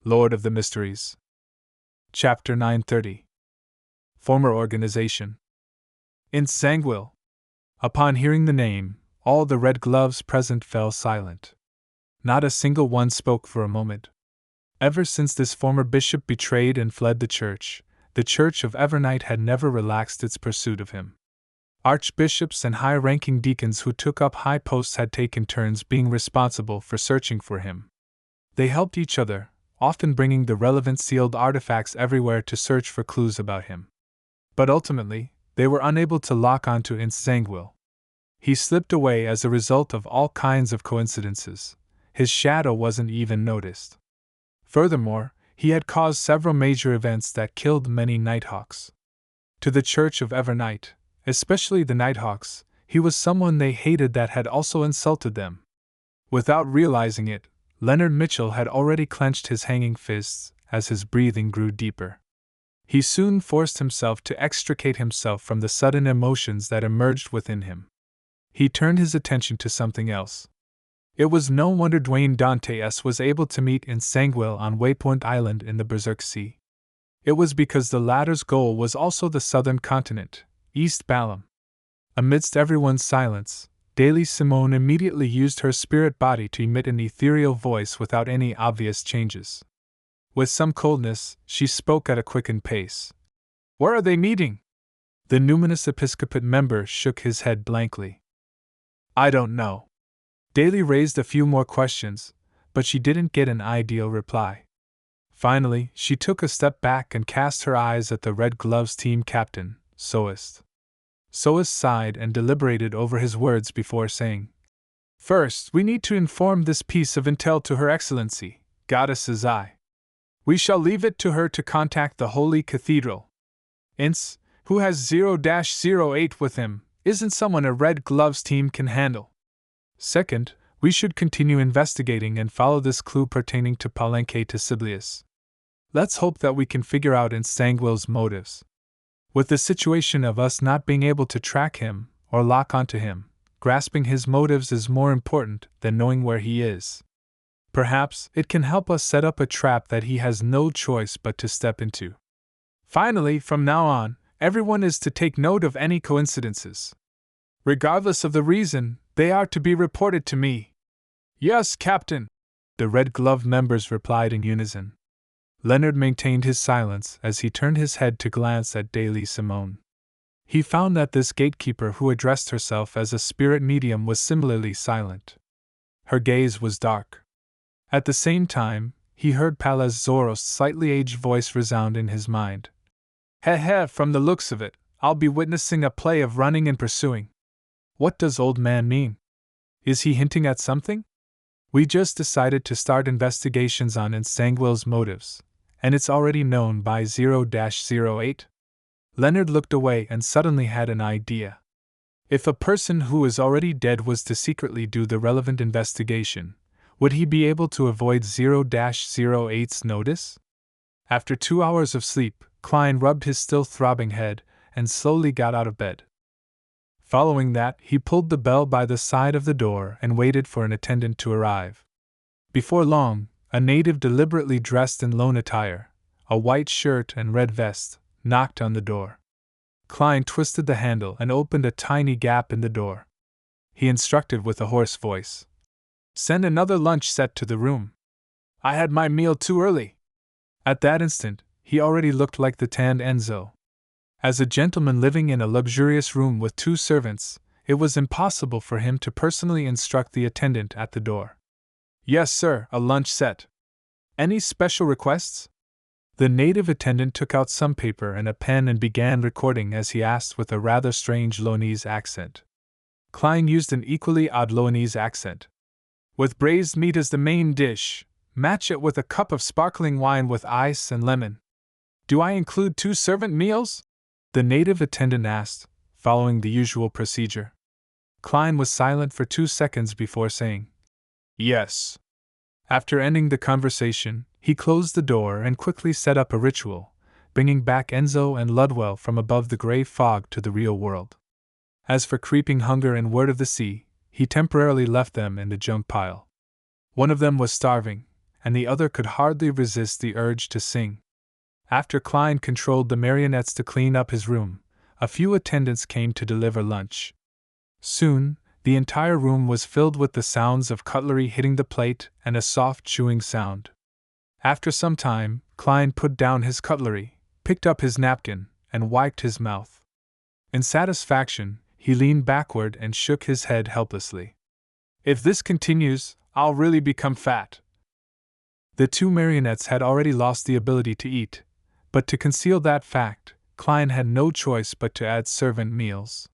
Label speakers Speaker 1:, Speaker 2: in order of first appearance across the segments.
Speaker 1: Lord of the Mysteries. Chapter 930. Former Organization. In Sanguil. Upon hearing the name, all the red gloves present fell silent. Not a single one spoke for a moment. Ever since this former bishop betrayed and fled the church of Evernight had never relaxed its pursuit of him. Archbishops and high-ranking deacons who took up high posts had taken turns being responsible for searching for him. They helped each other, often bringing the relevant sealed artifacts everywhere to search for clues about him. But ultimately, they were unable to lock onto Sanguil. He slipped away as a result of all kinds of coincidences. His shadow wasn't even noticed. Furthermore, he had caused several major events that killed many Nighthawks. To the Church of Evernight, especially the Nighthawks, he was someone they hated that had also insulted them. Without realizing it, Leonard Mitchell had already clenched his hanging fists as his breathing grew deeper. He soon forced himself to extricate himself from the sudden emotions that emerged within him. He turned his attention to something else. It was no wonder Dwayne Dantes was able to meet in Sanguil on Waypoint Island in the Berserk Sea. It was because the latter's goal was also the southern continent, East Balam. Amidst everyone's silence, Daily Simone immediately used her spirit body to emit an ethereal voice without any obvious changes. With some coldness, she spoke at a quickened pace. "Where are they meeting?" The numinous episcopate member shook his head blankly. "I don't know." Daly raised a few more questions, but she didn't get an ideal reply. Finally, she took a step back and cast her eyes at the Red Gloves team captain, Soist. Soist sighed and deliberated over his words before saying, "First, we need to inform this piece of intel to Her Excellency, Goddess's Eye. We shall leave it to her to contact the Holy Cathedral. Ince, who has 0-08 with him, isn't someone a Red Gloves team can handle. Second, we should continue investigating and follow this clue pertaining to Palenque to Siblius. Let's hope that we can figure out Sanguil's motives. With the situation of us not being able to track him or lock onto him, grasping his motives is more important than knowing where he is. Perhaps it can help us set up a trap that he has no choice but to step into. Finally, from now on, everyone is to take note of any coincidences. Regardless of the reason, they are to be reported to me." "Yes, Captain," the Red Glove members replied in unison. Leonard maintained his silence as he turned his head to glance at Daily Simone. He found that this gatekeeper who addressed herself as a spirit medium was similarly silent. Her gaze was dark. At the same time, he heard Palaz Zorost's slightly aged voice resound in his mind. "Heh, from the looks of it, I'll be witnessing a play of running and pursuing. What does old man mean? Is he hinting at something? We just decided to start investigations on Sanguil's motives, and it's already known by 0-08? Leonard looked away and suddenly had an idea. If a person who is already dead was to secretly do the relevant investigation, would he be able to avoid 0-08's notice? After 2 hours of sleep, Klein rubbed his still throbbing head and slowly got out of bed. Following that, he pulled the bell by the side of the door and waited for an attendant to arrive. Before long, a native deliberately dressed in lone attire, a white shirt and red vest, knocked on the door. Klein twisted the handle and opened a tiny gap in the door. He instructed with a hoarse voice, "Send another lunch set to the room. I had my meal too early." At that instant, he already looked like the tanned Enzo. As a gentleman living in a luxurious room with 2 servants, it was impossible for him to personally instruct the attendant at the door. "Yes, sir, a lunch set. Any special requests?" The native attendant took out some paper and a pen and began recording as he asked with a rather strange Loanese accent. Klein used an equally odd Loanese accent. "With braised meat as the main dish, match it with a cup of sparkling wine with ice and lemon. Do I include 2 servant meals?" the native attendant asked, following the usual procedure. Klein was silent for 2 seconds before saying, "Yes." After ending the conversation, he closed the door and quickly set up a ritual, bringing back Enzo and Ludwell from above the gray fog to the real world. As for Creeping Hunger and Word of the Sea, he temporarily left them in the junk pile. One of them was starving, and the other could hardly resist the urge to sing. After Klein controlled the marionettes to clean up his room, a few attendants came to deliver lunch. Soon, the entire room was filled with the sounds of cutlery hitting the plate and a soft chewing sound. After some time, Klein put down his cutlery, picked up his napkin, and wiped his mouth. In satisfaction, he leaned backward and shook his head helplessly. "If this continues, I'll really become fat." The two marionettes had already lost the ability to eat, but to conceal that fact, Klein had no choice but to add servant meals.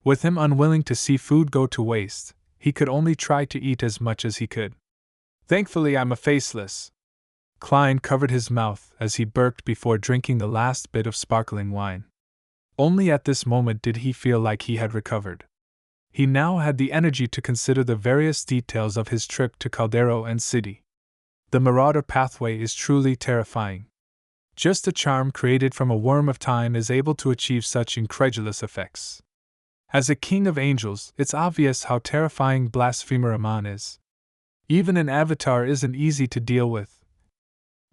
Speaker 1: With him unwilling to see food go to waste, he could only try to eat as much as he could. "Thankfully, I'm a faceless." Klein covered his mouth as he burped before drinking the last bit of sparkling wine. Only at this moment did he feel like he had recovered. He now had the energy to consider the various details of his trip to Caldero and City. The Marauder pathway is truly terrifying. Just a charm created from a worm of time is able to achieve such incredulous effects. As a king of angels, it's obvious how terrifying Blasphemer Amon is. Even an avatar isn't easy to deal with.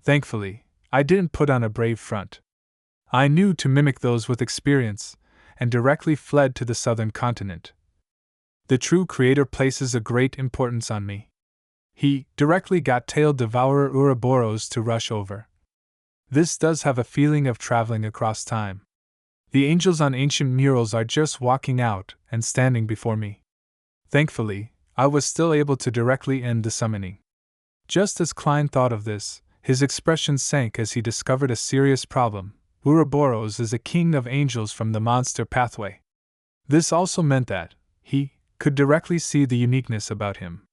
Speaker 1: Thankfully, I didn't put on a brave front. I knew to mimic those with experience, and directly fled to the southern continent. The true creator places a great importance on me. He directly got tailed devourer Ouroboros to rush over. This does have a feeling of traveling across time. The angels on ancient murals are just walking out and standing before me. Thankfully, I was still able to directly end the summoning. Just as Klein thought of this, his expression sank as he discovered a serious problem. Ouroboros is a king of angels from the monster pathway. This also meant that he could directly see the uniqueness about him.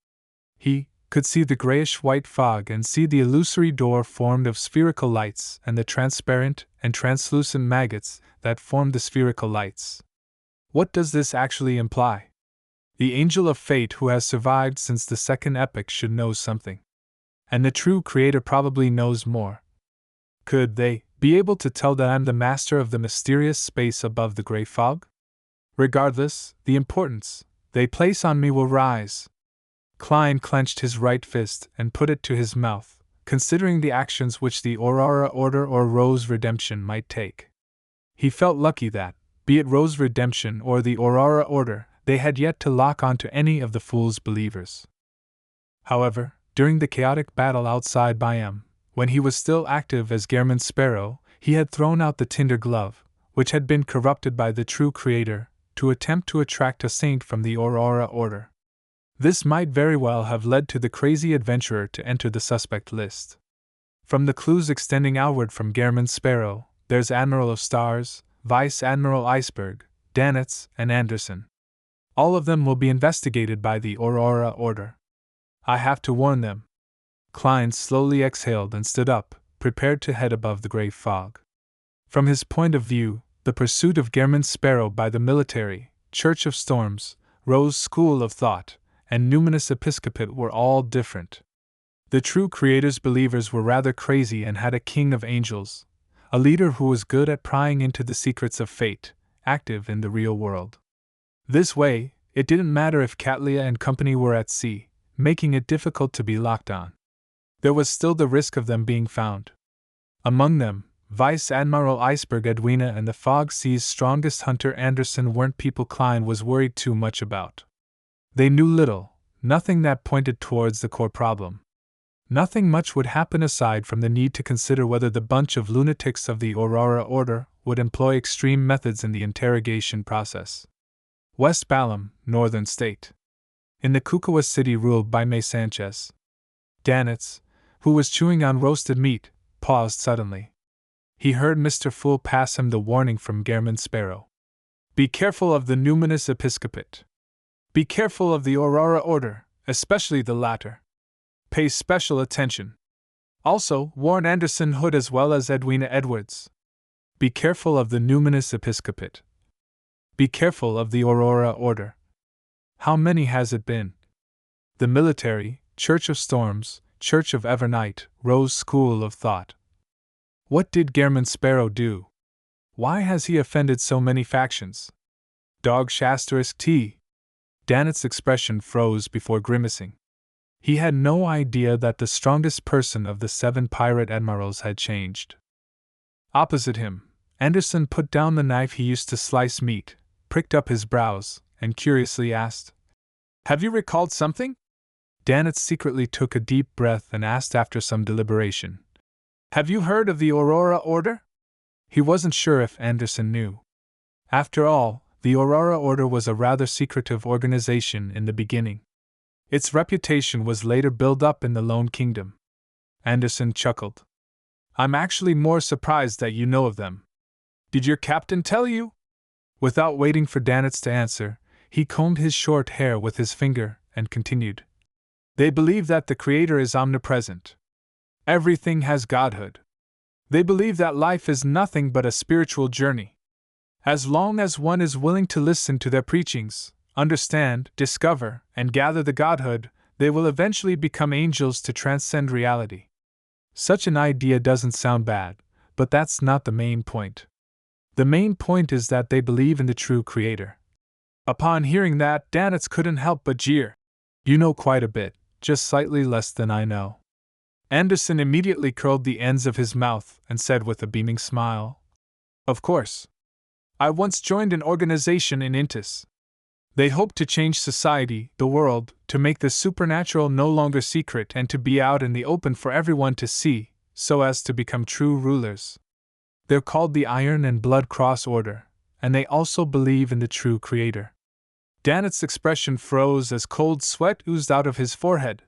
Speaker 1: He could see the grayish-white fog and see the illusory door formed of spherical lights and the transparent and translucent maggots that formed the spherical lights. What does this actually imply? The angel of fate who has survived since the second epoch should know something. And the true creator probably knows more. Could they be able to tell that I'm the master of the mysterious space above the gray fog? Regardless, the importance they place on me will rise. Klein clenched his right fist and put it to his mouth, considering the actions which the Aurora Order or Rose Redemption might take. He felt lucky that, be it Rose Redemption or the Aurora Order, they had yet to lock onto any of the fool's believers. However, during the chaotic battle outside Byam, when he was still active as Gehrman Sparrow, he had thrown out the Tinder Glove, which had been corrupted by the true creator, to attempt to attract a saint from the Aurora Order. This might very well have led to the crazy adventurer to enter the suspect list. From the clues extending outward from Gehrman Sparrow, there's Admiral of Stars, Vice Admiral Iceberg, Danitz, and Anderson. All of them will be investigated by the Aurora Order. I have to warn them. Klein slowly exhaled and stood up, prepared to head above the gray fog. From his point of view, the pursuit of Gehrman Sparrow by the military, Church of Storms, Rose School of Thought, and Numinous Episcopate were all different. The true creator's believers were rather crazy and had a king of angels, a leader who was good at prying into the secrets of fate, active in the real world. This way, it didn't matter if Catlia and company were at sea, making it difficult to be locked on. There was still the risk of them being found. Among them, Vice Admiral Iceberg Edwina and the Fog Sea's strongest hunter Anderson weren't people Klein was worried too much about. They knew little, nothing that pointed towards the core problem. Nothing much would happen aside from the need to consider whether the bunch of lunatics of the Aurora Order would employ extreme methods in the interrogation process. West Balam, Northern State. In the Kukua city ruled by May Sanchez. Danitz, who was chewing on roasted meat, paused suddenly. He heard Mr. Fool pass him the warning from Gehrman Sparrow. Be careful of the Numinous Episcopate. Be careful of the Aurora Order, especially the latter. Pay special attention. Also, warn Anderson Hood as well as Edwina Edwards. Be careful of the Numinous Episcopate. Be careful of the Aurora Order. How many has it been? The military, Church of Storms, Church of Evernight, Rose School of Thought. What did Gehrman Sparrow do? Why has he offended so many factions? Dog *T. Danitz's expression froze before grimacing. He had no idea that the strongest person of the 7 pirate admirals had changed. Opposite him, Anderson put down the knife he used to slice meat, pricked up his brows, and curiously asked, "Have you recalled something?" Danitz secretly took a deep breath and asked after some deliberation, "Have you heard of the Aurora Order?" He wasn't sure if Anderson knew. After all, the Aurora Order was a rather secretive organization in the beginning. Its reputation was later built up in the Lone Kingdom. Anderson chuckled. "I'm actually more surprised that you know of them. Did your captain tell you?" Without waiting for Danitz to answer, he combed his short hair with his finger and continued. "They believe that the Creator is omnipresent. Everything has godhood. They believe that life is nothing but a spiritual journey. As long as one is willing to listen to their preachings, understand, discover, and gather the godhood, they will eventually become angels to transcend reality." Such an idea doesn't sound bad, but that's not the main point. The main point is that they believe in the true Creator. Upon hearing that, Danitz couldn't help but jeer. "You know quite a bit, just slightly less than I know." Anderson immediately curled the ends of his mouth and said with a beaming smile, "Of course. I once joined an organization in Intis. They hope to change society, the world, to make the supernatural no longer secret and to be out in the open for everyone to see, so as to become true rulers. They're called the Iron and Blood Cross Order, and they also believe in the true Creator." Danitz's expression froze as cold sweat oozed out of his forehead.